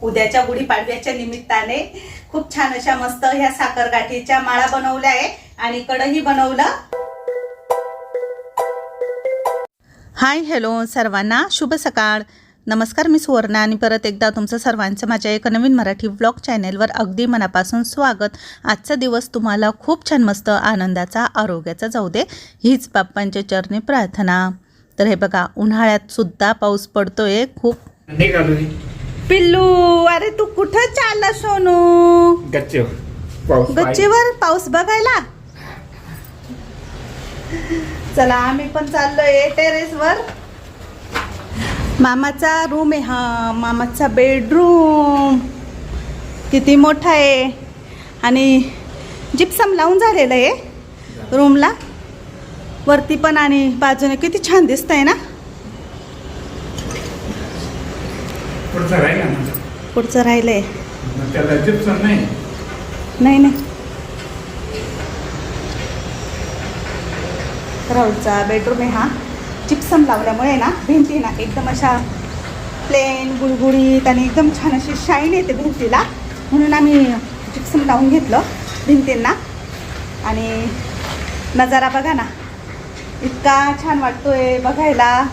उद्याच्या गुढीपाडव्याच्या निमित्ताने खूप छान अशा मस्त ह्या साखरगाठीच्या माळा बनवल्या आहे आणि कढई बनवलं। हाय हॅलो सर्वांना शुभ सकाळ, नमस्कार। मी सुवर्णा आणि परत एकदा तुमचं सर्वांचं माझ्या एका नवीन मराठी व्लॉग चॅनेलवर अगदी मनापासून स्वागत। आजचा दिवस तुम्हाला खूप छान मस्त आनंदाचा आरोग्याचा जाऊ दे हीच बाप्पांच्या चरणी प्रार्थना। तर हे बघा उन्हाळ्यात सुद्धा पाऊस पडतोय खूप। पिल्लू अरे तू कुठं चालला सोनू? गच्चीवर पाऊस बघायला। चला आम्ही पण चाललोय टेरेसवर। मामाचा रूम आहे हा, मामाचा बेडरूम किती मोठा आहे आणि जिप्सम लावून झालेलं आहे रूमला वरती पण आणि बाजूने किती छान दिसतंय ना। पुढचं राहिलंय नाही नाही राहुलचा बेडरूम आहे हा। जिप्सम लावल्यामुळे ना भिंती ना एकदम अशा प्लेन गुळगुळीत आणि एकदम छान अशी शाईन येते भिंतीला, म्हणून आम्ही जिप्सम लावून घेतलं भिंतींना। आणि नजारा बघा ना इतका छान वाटतोय बघायला।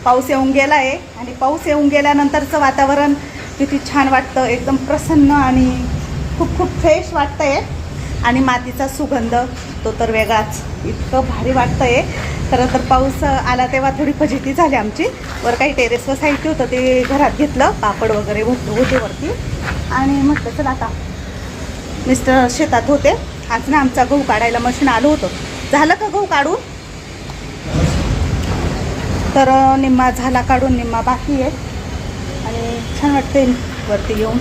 पाऊस येऊन गेला आहे आणि पाऊस येऊन गेल्यानंतरचं वातावरण किती छान वाटतं, एकदम प्रसन्न आणि खूप खूप फ्रेश वाटतंय। आणि मातीचा सुगंध तो तर वेगळाच, इतकं भारी वाटतंय। खरं तर पाऊस आला तेव्हा थोडी फजिती झाली आमची। वर काही टेरेसवर साहित्य होतं ते घरात घेतलं, पापड वगैरे होते वरती। आणि म्हटलं चला आता मिस्टर शेतात होते आज ना, आमचा गहू काढायला मशीन आलो होतं। झालं का गहू काढून? तर निम्मा झाला काढून, निम्मा बाकी आहे। आणि छान वाटते वरती येऊन।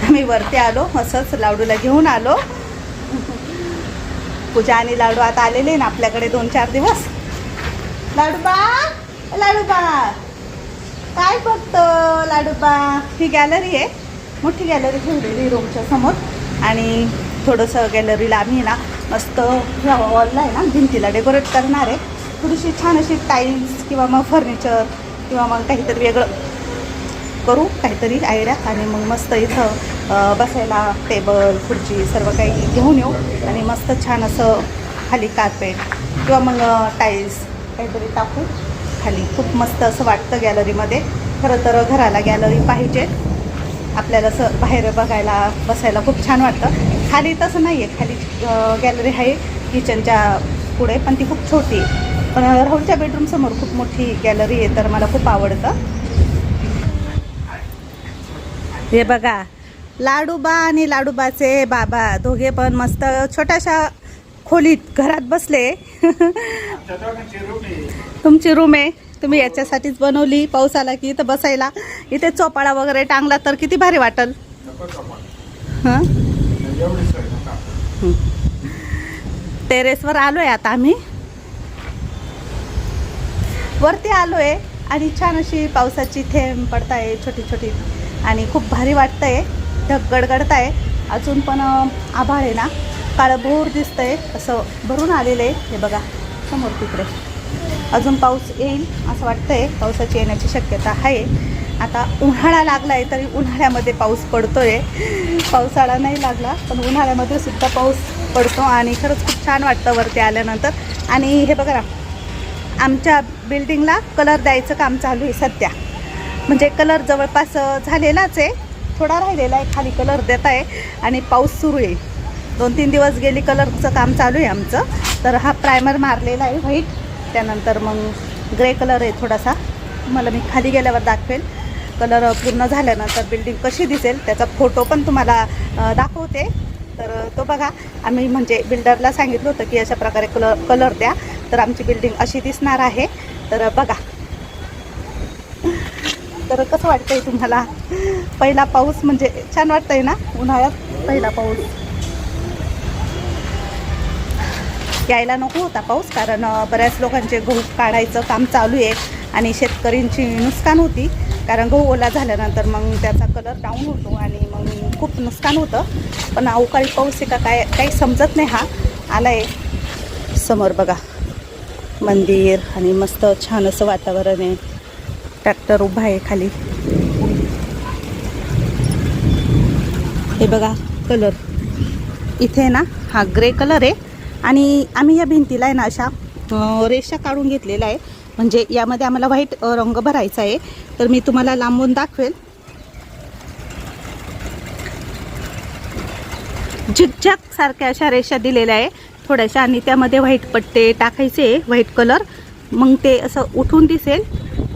आम्ही वरती आलो असंच लाडूला घेऊन आलो। पूजा आणि लाडू आता आलेले ना आपल्याकडे 2-4 दिवस। लाडूबा लाडूबा काय बघतो लाडूबा? ही गॅलरी आहे, मोठी गॅलरी ठेवलेली रूमच्या समोर। आणि थोडंसं गॅलरीला आम्ही ना मस्त ह्या वॉलला आहे ना भिंतीला डेकोरेट करणार आहे। थोडीशी छान अशी टाईल्स किंवा मग फर्निचर किंवा मग काहीतरी वेगळं करू, काहीतरी आयडिया। आणि मग मस्त इथं बसायला टेबल खुर्ची सर्व काही घेऊन येऊ आणि मस्त छान असं खाली कार्पेट किंवा मग टाईल्स काहीतरी टाकू खाली। खूप मस्त असं वाटतं गॅलरीमध्ये। खरं तर घराला गॅलरी पाहिजे आपल्याला, असं बाहेर बघायला बसायला खूप छान वाटतं। खाली तसं नाही आहे, खाली गॅलरी आहे किचनच्या पुढे पण ती खूप छोटी आहे। पण राहुलच्या बेडरूमसमोर खूप मोठी गॅलरी आहे, तर मला खूप आवडतं। हे बघा लाडूबा आणि लाडूबाचे बाबा दोघे पण मस्त छोट्याशा खोलीत घरात बसले। तुमची रूम आहे, तुम्ही याच्यासाठीच बनवली। पाऊस आला की इथं बसायला, इथे चोपाळा वगैरे टांगला तर किती भारी वाटेल। हां टेरेसवर आलोय आता आम्ही, वरती आलोय आणि छान अशी पावसाची थेंब पडताय छोटी छोटी आणि खूप भारी वाटतंय। ढग गडगडताय, अजून पण आभाळ आहे ना काळभोर दिसतंय, असं भरून आलेलं आहे। हे बघा समोर तिकडे अजून पाऊस येईल असं वाटतंय, पावसाची येण्याची शक्यता आहे। आता उन्हाळा लागला आहे तरी उन्हाळ्यामध्ये पाऊस पडतोय, पावसाळा नाही लागला पण उन्हाळ्यामध्ये सुद्धा पाऊस पडतो आणि खरंच खूप छान वाटतं वरती आल्यानंतर। आणि हे बघा ना आमच्या बिल्डिंगला कलर द्यायचं काम चालू आहे सध्या, म्हणजे कलर जवळपास झालेलाच आहे, थोडा राहिलेला आहे, खाली कलर देत आहे आणि पाऊस सुरू आहे। 2-3 दिवस गेली कलरचं काम चालू आहे आमचं। तर हा प्रायमर मारलेला आहे व्हाईट, त्यानंतर मग ग्रे कलर आहे थोडासा, मला मी खाली गेल्यावर दाखवेल। कलर पूर्ण झाल्यानंतर बिल्डिंग कशी दिसेल त्याचा फोटो पण तुम्हाला दाखवते। तर तो बघा आम्ही म्हणजे बिल्डरला सांगितलं होतं की अशा प्रकारे कलर द्या, तर आमची बिल्डिंग अशी दिसणार आहे। तर बघा तर कसं वाटतंय तुम्हाला? पहिला पाऊस म्हणजे छान वाटतंय ना उन्हाळ्यात पहिला पाऊस। यायला नको होता पाऊस, कारण बऱ्याच लोकांचे गहू काढायचं काम चालू आहे आणि शेतकऱ्यांची नुकसान होती, कारण गहू ओला झाल्यानंतर मग त्याचा कलर डाऊन होतो आणि मग खूप नुकसान होतं। पण अवकाळी पाऊस आहे का काय काही समजत नाही। हा आला आहे समोर बघा मंदिर आणि मस्त छान असं वातावरण आहे। ट्रॅक्टर उभा आहे खाली। हे बघा कलर इथे ना हा ग्रे कलर आहे आणि आम्ही या भिंतीला आहे ना अशा रेषा काढून घेतलेला आहे, म्हणजे यामध्ये आम्हाला व्हाईट रंग भरायचा आहे. तर मी तुम्हाला लांबून दाखवेल. झिकझॅक सारख्या अशा रेषा दिलेल्या आहे थोड्याशा आणि त्यामध्ये व्हाईट पट्टे टाकायचे, व्हाईट कलर, मग ते असं उठून दिसेल.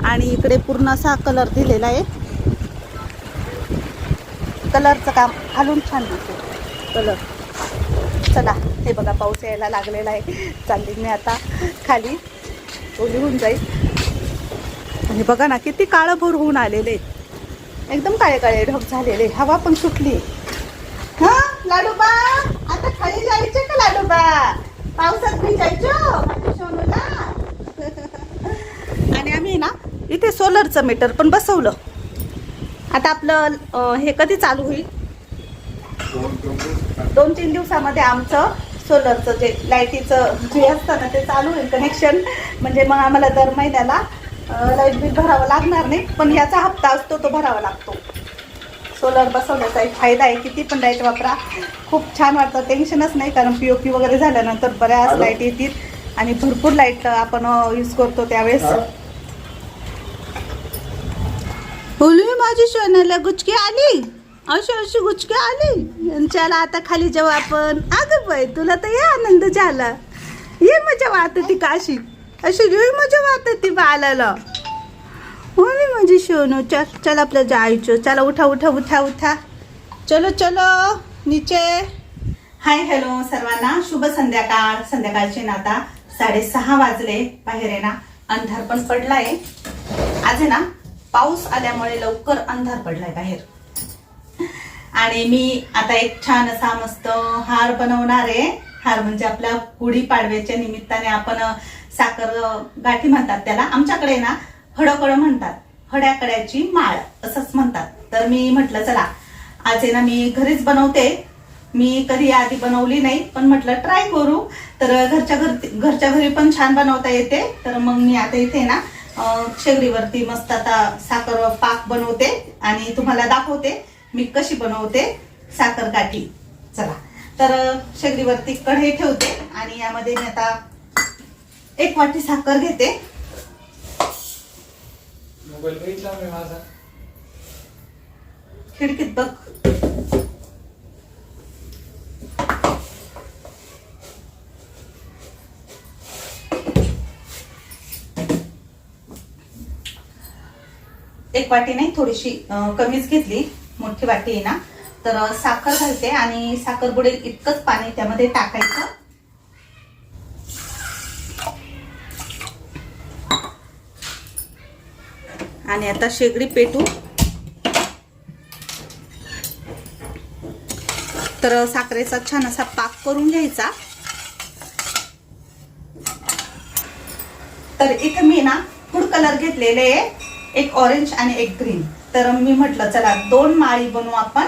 आणि इकडे पूर्ण असा कलर दिलेला आहे. कलरचं काम घालून छान दिसेल कलर. चला हे बघा पाऊस यायला लागलेला आहे. चालली मी आता खाली, ओली होऊन जाईल. आणि बघा ना किती काळंभोर होऊन आलेले, एकदम काळे काळे ढग झालेले. हवा पण सुटली. हा लाडोबा आता खाली जायचे का लाडोबा? पावसात मी जायचो सोनूला. आणि आम्ही ना इथे सोलरचं मीटर पण बसवलं. आता आपलं हे कधी चालू होईल? 2-3 दिवसामध्ये आमचं सोलरचं जे लाईटीचं जे असतं ना ते चालू होईल कनेक्शन. म्हणजे मग आम्हाला दर महिन्याला लाईट बिल भरावं लागणार नाही, पण याचा हप्ता असतो तो भरावा लागतो. सोलर बसवण्याचा एक फायदा आहे. किती पण लाईट वापरा, खूप छान वाटतं, टेन्शनच नाही. कारण POP वगैरे झाल्यानंतर बऱ्याच लाईट येतील आणि भरपूर लाईट आपण यूज करतो त्यावेळेस. बोलू माझी सोन्याला गुचकी आली, अशी अशी गुचकी आली. चला आता खाली जाऊ आपण. अगं बाई तुला तर ये आनंद झाला, ये मजा वाटते का अशी अशी मजा वाटते बाळाला. होय माझी सोनू. चल आपलं जायचं. चला उठा उठा उठा उठा, चलो चलो नीचे. हाय हॅलो सर्वांना, शुभ संध्याकाळ. संध्याकाळचे ना आता 6:30 वाजले. बाहेर आहे ना अंधार पण पडलाय. आज आहे ना पाऊस आल्यामुळे लवकर अंधार पडलाय बाहेर. आणि मी आता एक छान असा मस्त हार बनवणार आहे. हार म्हणजे आपल्या गुढीपाडव्याच्या निमित्ताने आपण साखर गाठी म्हणतात त्याला, आमच्याकडे ना हडकळ म्हणतात, हड्याकड्याची माळ असंच म्हणतात. तर मी म्हटलं चला आज आहे ना मी घरीच बनवते. मी कधी आधी बनवली नाही, पण म्हटलं ट्राय करू. तर घरच्या घरी पण छान बनवता येते. तर मग मी आता इथे ना शेगडीवरती मस्त आता साखर पाक बनवते आणि तुम्हाला दाखवते मी कशी बनवते साखर गाठी. चला तर शेगडीवरती कढई ठेवते आणि यामध्ये मी आता 1 वाटी साखर घेते. खिडकीत बघ. एक वाटी नाही, थोडीशी कमीच घेतली, मोठी वाटी आहे ना. तर साखर घालते आणि साखर बुडेल इतकंच पाणी त्यामध्ये टाकायचं. आणि आता शेगडी पेटू. तर साखरेचा छान असा पाक करून घ्यायचा. तर इथे मी ना फूड कलर घेतलेले आहे, एक ऑरेंज आणि एक ग्रीन. तर मी म्हटलं चला 2 माळी बनवू आपण,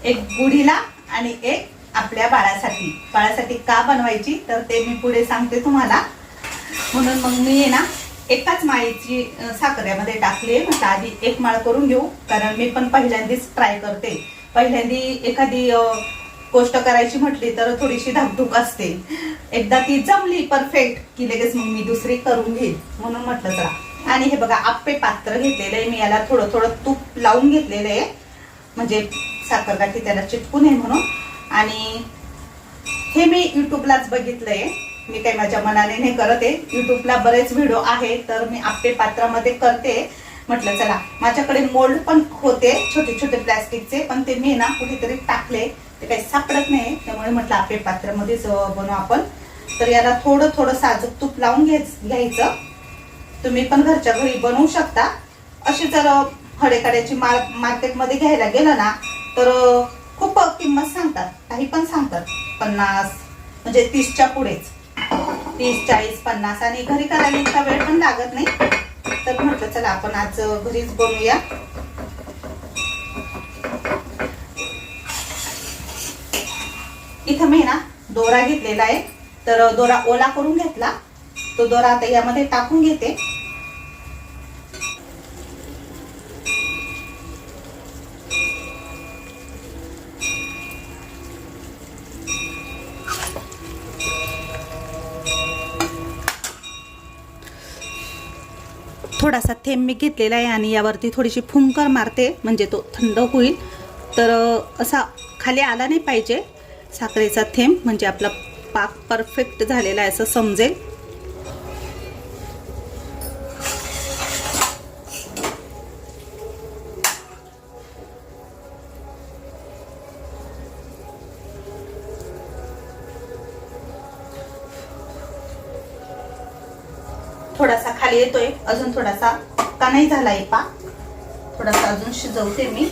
एक गुढीला आणि एक आपल्या बाळासाठी. बाळासाठी का बनवायची तर ते मी पुढे सांगते तुम्हाला. म्हणून मग मी ना एकाच माळीची साखर यामध्ये टाकली. म्हटलं आधी 1 माळ करून घेऊ, कारण मी पण पहिल्यांदाच ट्राय करते. पहिल्यांदी एखादी गोष्ट करायची म्हटली तर थोडीशी धाकधूक असते. एकदा ती जमली परफेक्ट की लगेच मग मी दुसरी करून घेईल. म्हणून म्हटलं चला. आणि हे बघा आप्पे पात्र घेतलेलं आहे मी. याला थोडं थोडं तूप लावून घेतलेलं आहे, म्हणजे साखर गाठी त्याला चिटकू नये म्हणून. आणि हे मी युट्यूबलाच बघितलंय, मी काही माझ्या मनाने नाही करत आहे. युट्यूबला बरेच व्हिडिओ आहे, तर मी आप्पे पात्रामध्ये करते. म्हटलं चला, माझ्याकडे मोल्ड पण होते छोटे छोटे प्लॅस्टिकचे, पण ते मी ना कुठेतरी टाकले, ते काही सापडत नाही. त्यामुळे म्हटलं आप्पे पात्रामध्येच बनवू आपण. तर याला थोडं थोडं साजूक तूप लावून घ्यायचं. तुम्ही पण घरच्या घरी बनवू शकता. अशी जर हडेकड्याची माळ मार्केटमध्ये घ्यायला गेलं ना तर खूप किंमत सांगतात, काही पण सांगतात 50, म्हणजे 30च्या पुढेच, 30, 40, 50. आणि घरी करायला इतका वेळ पण लागत नाही. तर म्हटलं चला आपण आज घरीच बनवूया. इथं मी ना दोरा घेतलेला आहे, तर दोरा ओला करून घेतला. तो दोरा आता यामध्ये टाकून घेते. थोडासा थेंब मी घेतलेला आहे आणि यावरती थोडीशी फुंकर मारते म्हणजे तो थंड होईल. तर असा खाली आला नाही पाहिजे साखरेचा थेंब, म्हणजे आपला पाक परफेक्ट झालेला आहे असं समजेल. थोडासा खाली येतोय, अजून थोडासा पक्का नाही झालाय पाक, थोडासा अजून शिजवते मी.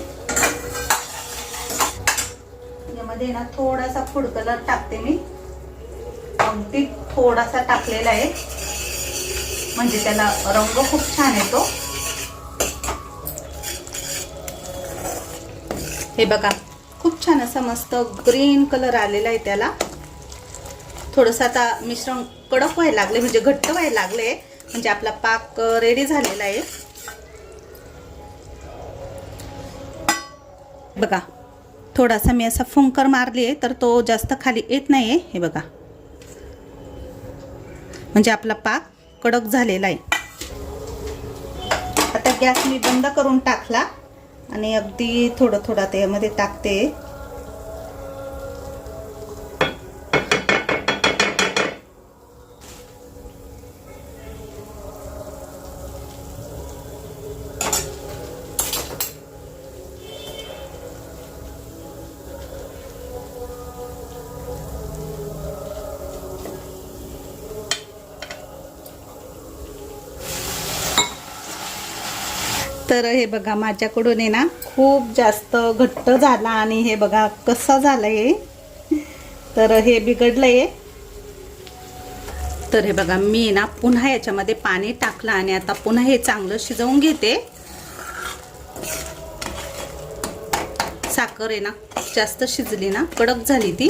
यामध्ये ना थोडासा फूड कलर टाकते मी, अगदी थोडासा टाकलेला आहे म्हणजे त्याला रंग खूप छान येतो. हे बघा खूप छान असा मस्त ग्रीन कलर आलेला आहे त्याला. थोडंसं आता मिश्रण कडक व्हायला लागले म्हणजे घट्ट व्हायला लागले, म्हणजे आपला पाक रेडी झालेला आहे. बघा थोडासा मी असा फुंकर मारली आहे तर तो जास्त खाली येत नाहीये. हे बघा म्हणजे आपला पाक कडक झालेला आहे. आता गॅस मी बंद करून टाकला आणि अगदी थोडं थोडं त्यामध्ये टाकते. तर हे बघा माझ्याकडून आहे ना खूप जास्त घट्ट झाला आणि हे बघा कसा झालाय, तर हे बिघडलंय. तर हे बघा मी ना पुन्हा याच्यामध्ये पाणी टाकलं आणि आता पुन्हा हे चांगलं शिजवून घेते. साखर आहे ना जास्त शिजली ना कडक झाली ती.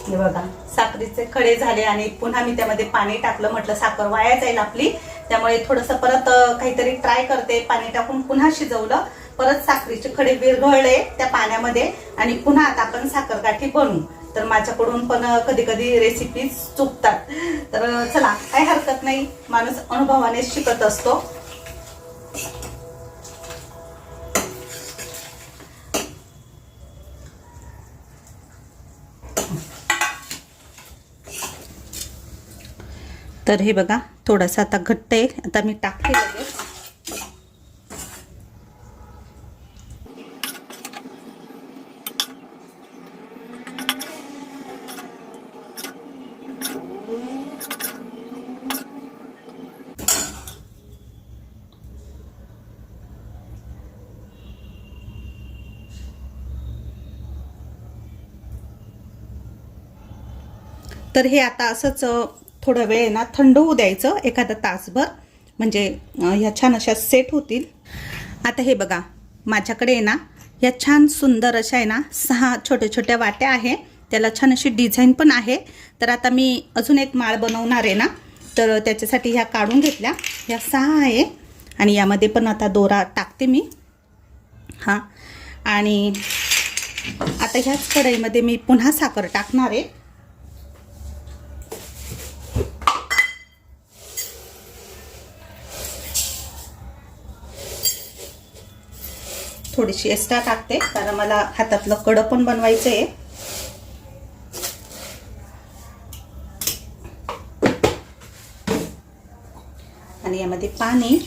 हे बघा साखरेचे खडे झाले आणि पुन्हा मी त्यामध्ये पाणी टाकलं, म्हटलं साखर वाया जाईल आपली, त्यामुळे थोडंसं परत काहीतरी ट्राय करते. पाणी टाकून पुन्हा शिजवलं, परत साखरेचे खडे विरघळले त्या पाण्यामध्ये आणि पुन्हा आता आपण साखरगाठी बनवू. तर माझ्याकडून पण कधी कधी रेसिपी चुकतात, तर चला काही हरकत नाही, माणूस अनुभवाने शिकत असतो. तर हे बघा थोडासा आता घट्ट आहे, आता मी टाकते लगेच. तर हे आता असंच थोडा वेळ ना थंड होऊ द्यायचं, एखादा तासभर, म्हणजे ह्या छान अशा सेट होतील. आता हे बघा माझ्याकडे आहे ना ह्या छान सुंदर अशा आहे ना 6 छोट्या छोट्या वाट्या आहे, त्याला छान अशी डिझाईन पण आहे. तर आता मी अजून एक माळ बनवणार आहे ना, तर त्याच्यासाठी ह्या काढून घेतल्या. ह्या 6 आहे आणि यामध्ये पण आता दोरा टाकते मी. हां आणि आता ह्याच कढईमध्ये मी पुन्हा साखर टाकणार आहे. थोडीशी एक्स्ट्रा टाकते कारण मला हातातलं कडं पण बनवायचं आहे. आणि यामध्ये पाणी,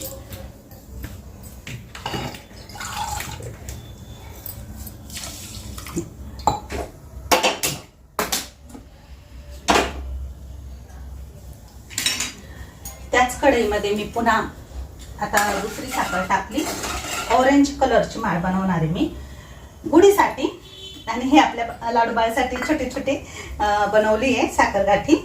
त्याच कढईमध्ये मी पुन्हा आता दुसरी साखर टाकली. ऑरेंज कलरची माळ बनवणार आहे मी गुढीसाठी, आणि हे आपल्या लाडूबाळसाठी छोटे छोटे बनवली आहे साखरगाठी.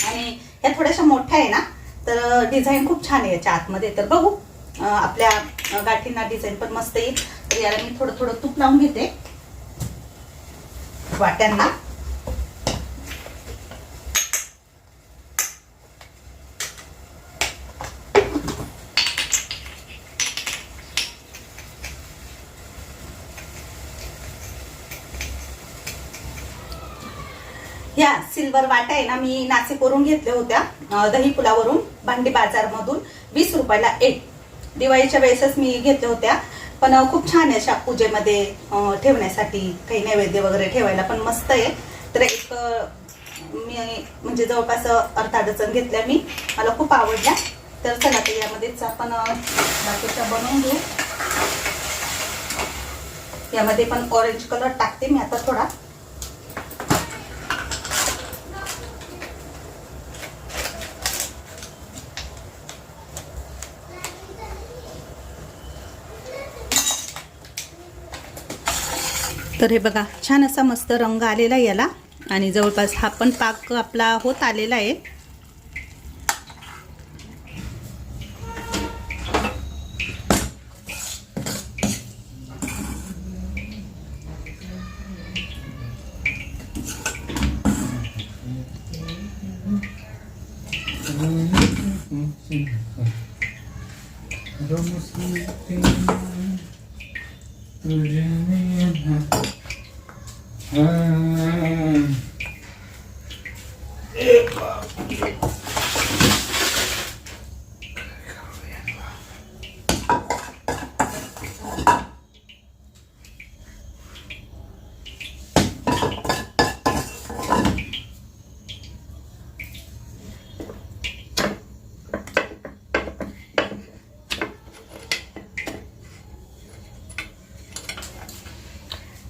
आणि ह्या थोड्याशा मोठ्या आहे ना, तर डिझाईन खूप छान आहे याच्या आतमध्ये. तर बघू आपल्या गाठींना डिझाईन पण मस्त येईल. तर याला मी थोडं थोडं तूप लावून घेते वाट्यांना. ह्या सिल्वर वाट्या आहे ना, मी नाशिकवरून घेतल्या होत्या, दही पुलावरून, भांडी बाजारमधून 20 रुपयाला एक. दिवाळीच्या वेळेसच मी घेतल्या होत्या, पण खूप छान आहे अशा पूजेमध्ये ठेवण्यासाठी, काही नैवेद्य वगैरे ठेवायला पण मस्त आहे. तर एक मी म्हणजे जवळपास अर्धा डझन घेतल्या मी, मला खूप आवडल्या. तर चला तर यामध्येच आपण बाकीच्या बनवून घेऊ. यामध्ये पण ऑरेंज कलर टाकते मी आता थोडा. तर हे बघा, छान असा मस्त रंग आलेला आहे याला, आणि जवळपास हा पण पाक आपला होत आलेला आहे.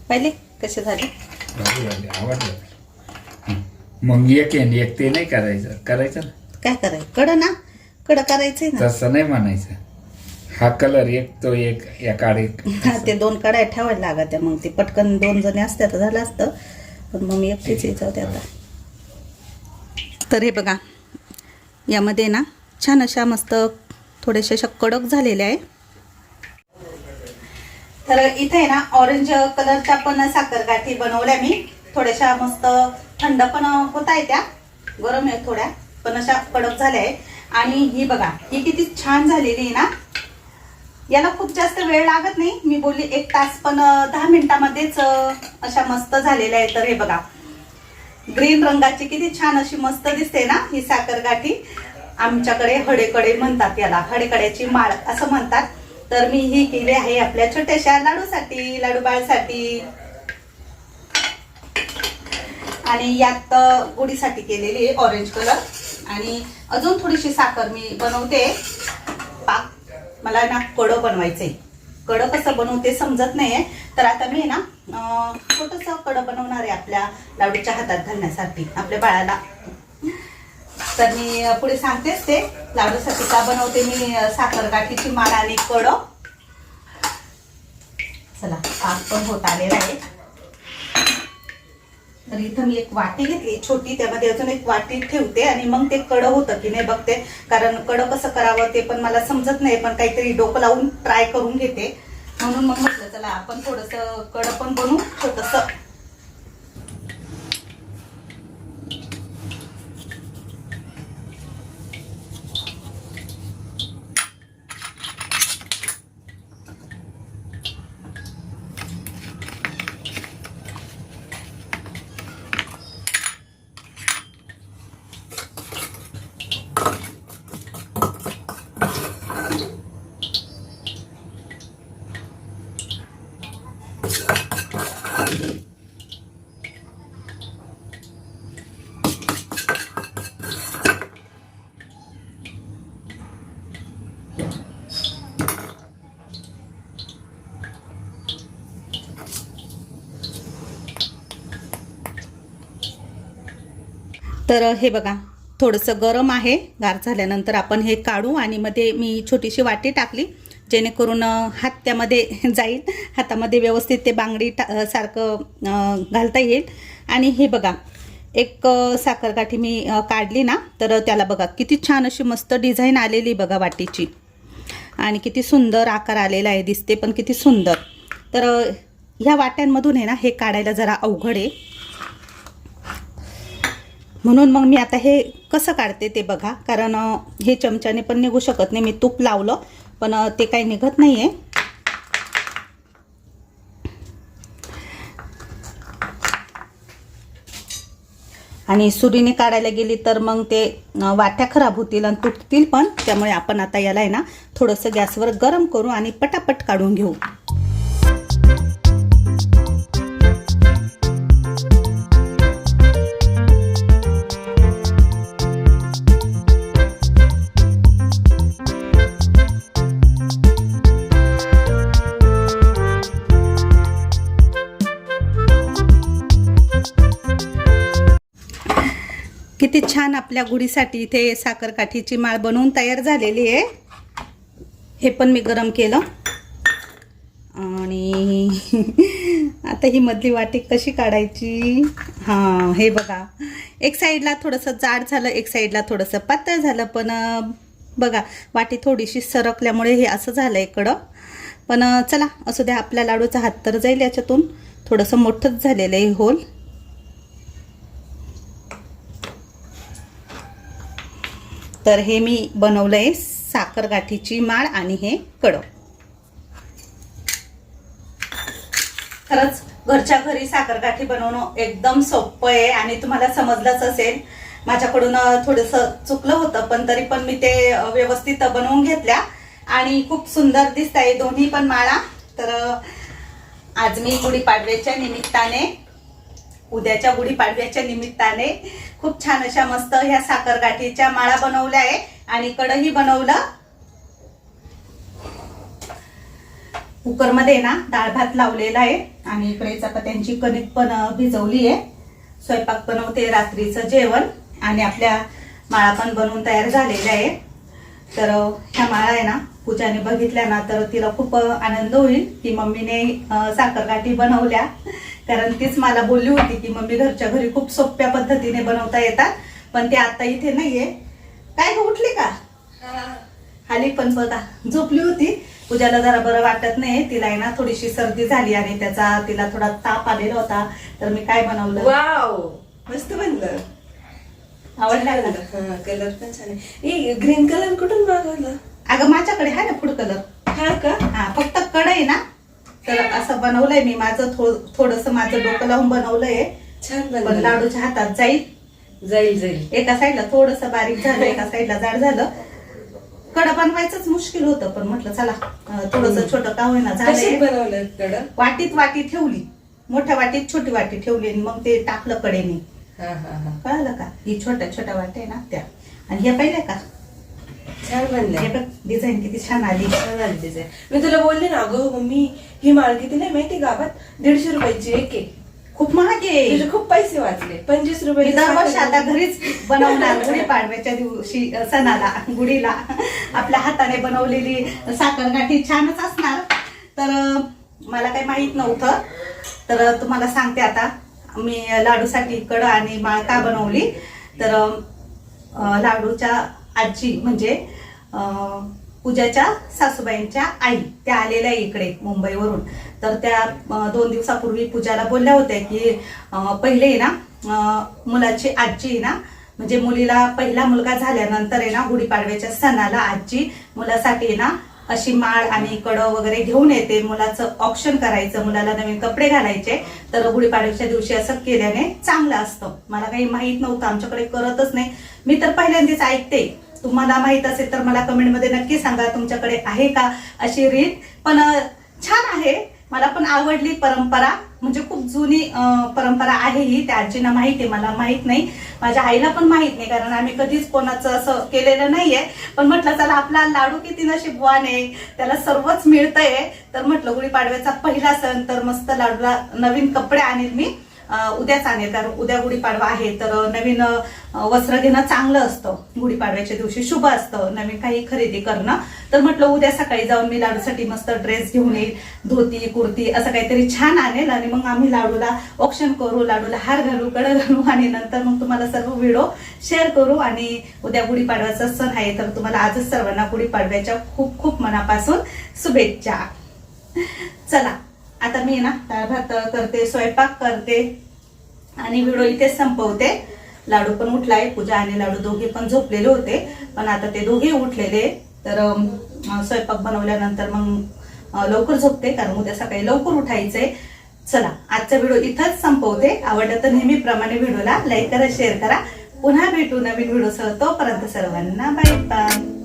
पहिले कसे झाले? आवडलं. मग एक ते नाही करायचं ना. काय करायचं? कडं ना, कडं करायचंय ना. तसं नाही म्हणायचं. हा कलर एक तो एक या काढ एक. ते 2 कड्या ठेवायला लागत, मग ते पटकन 2 जणी असत्या तर झालं असतं, पण मग मी एकटीच यायचं होते आता. तर हे बघा, यामध्ये ना छान अशा मस्त थोड्याशा अशा कडक झालेल्या आहे. तर इथे ना ऑरेंज कलरच्या पण साखरगाठी बनवल्या मी, थोड्याशा मस्त थंड पण होत आहे, त्या गरम आहे थोड्या, पण अशा कडक झाल्या आहे. आणि ही बघा, ही किती छान झालेली आहे ना. याला खूप जास्त वेळ लागत नाही, मी बोलली 1 तास, पण 10 मिनिटामध्येच अशा मस्त झालेल्या आहे. तर हे बघा, ग्रीन रंगाची किती छान अशी मस्त दिसते ना ही साखरगाठी. आमच्याकडे हडेकडे म्हणतात याला, हडेकड्याची माळ असं म्हणतात. तर मी ही केली आहे आपल्या छोट्याशा लाडूसाठी, लाडूबाळसाठी, आणि यात गुढीसाठी केलेली आहे ऑरेंज कलर. आणि अजून थोडीशी साखर मी बनवते पाक. मला ना कडं बनवायचंय, कडं कसं बनवते समजत नाहीये. तर आता मी ना छोटंसं कडं बनवणार आहे आपल्या लाडूच्या हातात घालण्यासाठी, आपल्या बाळाला. तर मी पुढे सांगतेच ते लाडूसाठी का बनवते मी साखरगाठीची माळ आणि कडं. चला, पाक पण होत आलेला आहे. तर इथं मी एक वाटी घेतली छोटी, त्यामध्ये अजून एक वाटी ठेवते आणि मग ते कडं होतं की नाही बघते, कारण कडं कसं करावं ते पण मला समजत नाही, पण काहीतरी डोकं लावून ट्राय करून घेते. म्हणून मग म्हटलं चला आपण थोडंसं कडं पण बनवू छोटंसं. तर हे बघा, थोडंसं गरम आहे, गार झाल्यानंतर आपण हे काढू. आणि मध्ये मी छोटीशी वाटी टाकली, जेणेकरून हात त्यामध्ये जाईल, हातामध्ये व्यवस्थित ते बांगडी सारखं घालता येईल. आणि हे बघा, एक साखरगाठी मी काढली ना, तर त्याला बघा किती छान अशी मस्त डिझाईन आलेली बघा वाटीची, आणि किती सुंदर आकार आलेला आहे, दिसते पण किती सुंदर. तर ह्या वाट्यांमधून आहे ना हे काढायला जरा अवघड आहे, म्हणून मग मी आता हे कसं काढते ते बघा. कारण हे चमच्याने पण निघू शकत नाही, मी तूप लावलं पण ते काही निघत नाही आहे. आणि सुरीने काढायला गेली तर मग ते वाट्या खराब होतील आणि तुटतील पण. त्यामुळे आपण आता याला आहे ना थोडंसं गॅसवर गरम करू आणि पटापट काढून घेऊ. किती छान आपल्या गुढीसाठी इथे साखरकाठीची माळ बनवून तयार झालेली आहे. हे पण मी गरम केलं आणि आता ही मधली वाटी कशी काढायची. हां, हे बघा, एक साईडला थोडंसं जाड झालं, एक साईडला थोडंसं पातळ झालं. पण बघा वाटी थोडीशी सरकल्यामुळे हे असं झालं इकडं. पण चला असू द्या, आपल्या लाडूचा हात तर जाईल याच्यातून. थोडंसं मोठंच झालेलं आहे होल. तर हे मी बनवलंय साखरगाठीची माळ आणि हे कडं. खरंच घरच्या घरी साखरगाठी बनवणं एकदम सोपं आहे आणि तुम्हाला समजलंच असेल. माझ्याकडून थोडंसं चुकलं होतं पण तरी पण मी ते व्यवस्थित बनवून घेतल्या आणि खूप सुंदर दिसत आहे दोन्ही पण माळा. तर आज मी गुढीपाडव्याच्या निमित्ताने, उद्याच्या गुढीपाडव्याच्या निमित्ताने खूप छान अशा मस्त ह्या साखरगाठीच्या माळा बनवल्या आहे आणि कडही बनवलं. कुकरमध्ये ना डाळ भात लावलेला आहे आणि इकडे चपात्यांची कणिक पण भिजवली आहे. स्वयंपाक बनवते, रात्रीचं जेवण आणि आपल्या माळा पण बनवून तयार झालेल्या आहे. तर ह्या माळा आहे ना पूजाने बघितल्या ना तर तिला खूप आनंद होईल की मम्मीने साखरगाठी बनवल्या. कारण तीच मला बोलली होती की मम्मी घरच्या घरी खूप सोप्या पद्धतीने बनवता येतात, पण ते आता इथे नाहीये. काय ग, उठली का? आली पण बघा झोपली होती. पूजाला जरा बरं वाटत नाही, तिला आहे ना थोडीशी सर्दी झाली आणि त्याचा तिला थोडा ताप आलेला होता. तर मी काय बनवलं, वाव मस्त बनलं. आवडला ना? कलर पण छान आहे. ग्रीन कलर कुठून मागवलं? अगं माझ्याकडे आहे ना फूड कलर. हा का? हा, फक्त कढई ना. तर असं बनवलंय मी, माझं थोडस माझं डोकं लावून बनवलंय. छान पण बनलं. लाडूच्या हातात जाईल. जाईल एका साईडला थोडस बारीक झालं, एका साईडला जाड झालं. कडं बनवायचंच मुश्किल होतं पण म्हटलं चला थोडस छोटं का होईना कशी झालं. बनवलं कडं? वाटीत वाटी ठेवली, मोठ्या वाटीत छोटी वाटी ठेवली आणि मग ते टाकलं कडेने. हा हा हा, कळलं का? ही छोट्या छोट्या वाट्या आहे ना त्या. आणि हे पाहिलं का, छान बनलं. हे बघ डिझाईन किती छान आली. छान आली डिझाईन. मी तुला बोलले ना अगं मम्मी ही माळ किती नाही माहिती गावात? 150 रुपयाची एक आहे. खूप महाग आहे. तुझे खूप पैसे वाचले. 25 मी रुपये दरवर्षी आता घरीच बनवणार गुढीपाडव्याच्या दिवशी सणाला गुढीला आपल्या हाताने बनवलेली साखरगाठी छानच असणार. तर मला काही माहित नव्हतं, तर तुम्हाला सांगते आता मी लाडूसाठी कडं आणि माळ का बनवली. तर लाडूच्या आजी म्हणजे पूजाच्या सासूबाईंच्या आई त्या आलेल्या इकडे मुंबईवरून. तर त्या 2 दिवसापूर्वी पूजाला बोलल्या होत्या की पहिले ना मुलाची आजी ना, म्हणजे मुलीला पहिला मुलगा झाल्यानंतर आहे ना गुढीपाडव्याच्या सणाला आजी मुलासाठी ना अशी माळ आणि कडं वगैरे घेऊन येते. मुलाचं ऑप्शन करायचं, मुलाला नवीन कपडे घालायचे. तर गुढीपाडव्याच्या दिवशी असं केल्याने चांगलं असतं. मला काही माहित नव्हतं, आमच्याकडे करतच नाही. मी तर पहिल्यांदाच ऐकते. तुम्हाला माहित असेल तर मला कमेंटमध्ये नक्की सांगा तुमच्याकडे आहे का अशी रीत. पण छान आहे, मला पण आवडली परंपरा. म्हणजे खूप जुनी परंपरा आहे ही. त्या आजींना माहिती आहे, मला माहित नाही. माझ्या आईला पण माहित नाही, कारण आम्ही कधीच कोणाचं असं केलेलं नाहीये. पण म्हटलं चला आपला लाडू किती नशीबवान आहे, त्याला सर्वच मिळतंय. तर म्हटलं गुढीपाडव्याचा पहिला सण, तर मस्त लाडूला नवीन कपडे आणेल मी. उद्याच आणेल, कारण उद्या गुढीपाडवा आहे. तर नवीन वस्त्र घेणं चांगलं असतं, गुढीपाडव्याच्या दिवशी शुभ असतं नवीन काही खरेदी करणं. तर म्हटलं उद्या सकाळी जाऊन मी लाडूसाठी मस्त ड्रेस घेऊन येईल, धोती कुर्ती असं काहीतरी छान आणेल आणि मग आम्ही लाडूला ऑप्शन करू, लाडूला हार घालू, कडं घालू आणि नंतर मग तुम्हाला सर्व व्हिडिओ शेअर करू. आणि उद्या गुढीपाडव्याचा सण आहे, तर तुम्हाला आजच सर्वांना गुढीपाडव्याच्या खूप खूप मनापासून शुभेच्छा. चला आता मी ना डाळ भात करते, स्वयंपाक करते आणि व्हिडिओ इथेच संपवते. लाडू पण उठलाय, पूजा आणि लाडू दोघे पण झोपलेले होते, पण आता ते दोघे उठलेले. तर स्वयंपाक बनवल्यानंतर मग लवकर झोपते, कारण उद्या सकाळी लवकर उठायचंय. चला आजचा व्हिडिओ इथंच संपवते. आवडलं तर नेहमीप्रमाणे व्हिडिओला लाईक करा, शेअर करा. पुन्हा भेटू नवीन व्हिडिओसह. तोपर्यंत सर्वांना बाय बाय.